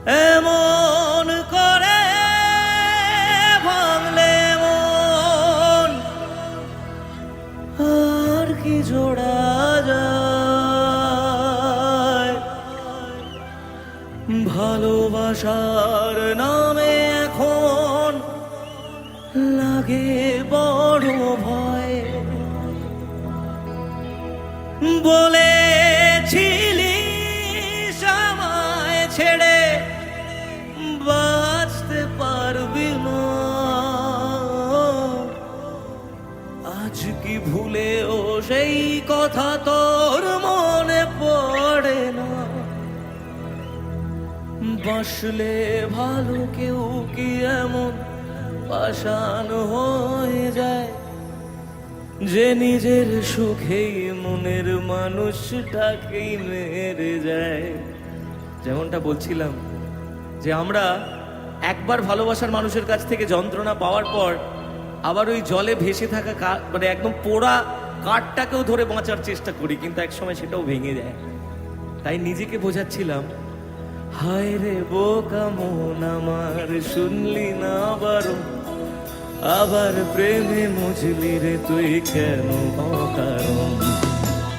এমন করে ভাঙলে মন আর কি জোড়া যায়। ভালোবাসার নামে এখন লাগে বড় ভয়। বলেছিলি আমায় ছেড়ে বাঁচতে পারবি না, আজ কি ভুলেও সেই কথা তোর মনে পড়ে না। বাসলে ভালো কেউ কি এমন পাষাণ হয়ে যায় যে নিজের সুখেই মনের মানুষটাকেই মেরে যায়। যেমনটা বলছিলাম যে আমরা একবার ভালোবাসার মানুষের কাছ থেকে যন্ত্রণা পাওয়ার পর আবার ওই জলে ভেসে থাকা মানে একদম পোড়া কাঠটাকেও ধরে বাঁচার চেষ্টা করি, কিন্তু একসময় সেটাও ভেঙে যায়। তাই নিজেকে বোঝাচ্ছিলাম, হায় রে বোকা মন আমার, শুনলি না বারণ, আবার প্রেমে মজলি রে তুই কেন অকারণ।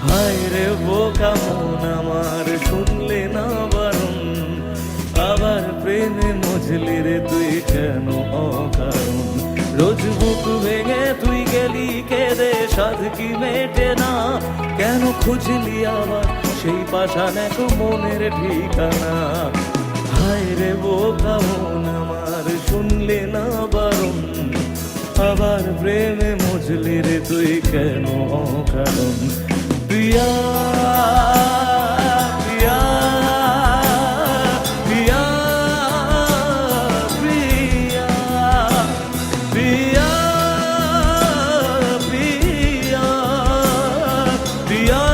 হায় রে বোকা মন আমার, শুনলে না বারণ, আবার প্রেমে মজলি রে তুই কেন অকারণ। রোজ বুক ভেঙে তুই গেলি কেঁদে, সাধ কি মেটে না, কেন খুঁজলি আবার সেই পাষাণ এক মনের ঠিকানা। হায় রে বোকা মন আমার, শুনলে না বারণ, আবার প্রেমে মজলি রে তুই কেন অকারণ। প্রিয়া প্রিয়া প্রিয়া প্রিয়া প্রিয়া প্রিয়া প্রিয়া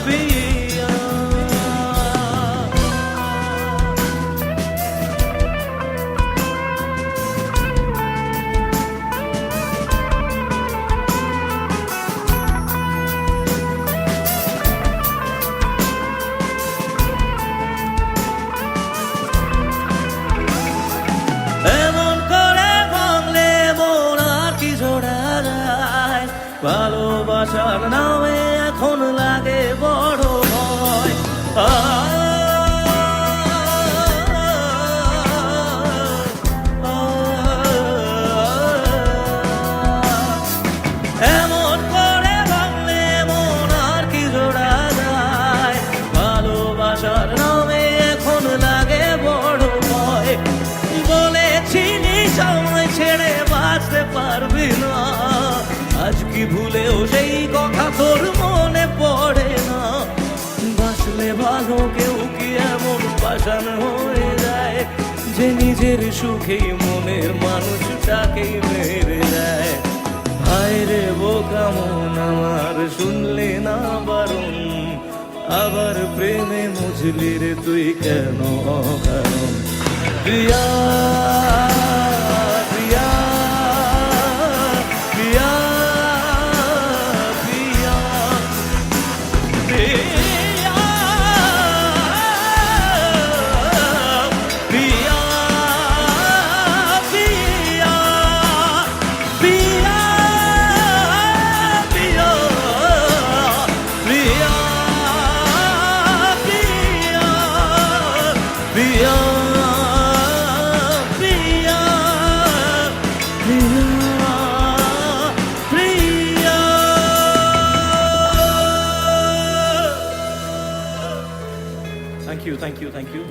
প্রিয়া। এমন করে ভাঙলে মন আর কি জোড়া যায়। ভালোবাসার নামে এখন লাগে বড় ভয়। এমন করে ভাঙলে মন আর কি জোড়া যায়। ভালোবাসার নামে এখন লাগে বড় ভয়। বলেছিলি সময় ছেড়ে বাঁচতে পারবি না, আজ কি ভুলেও সেই কথা তোর মনে পড়ে না। বাঁচলে ভালো কেউ কি এমন পাষাণ হয়ে যায় যে নিজের সুখেই মনের মানুষটাকেই মেরে যায়। হায় রে বোকা মন আমার, শুনলে না বারণ, আবার প্রেমে মজলি রে তুই কেন অকারণ। প্রিয়া প্রিয়া প্রিয়া প্রিয়া প্রিয়া প্রিয়া প্রিয়া প্রিয়া প্রিয়া প্রিয়া প্রিয়া প্রিয়া। Thank you.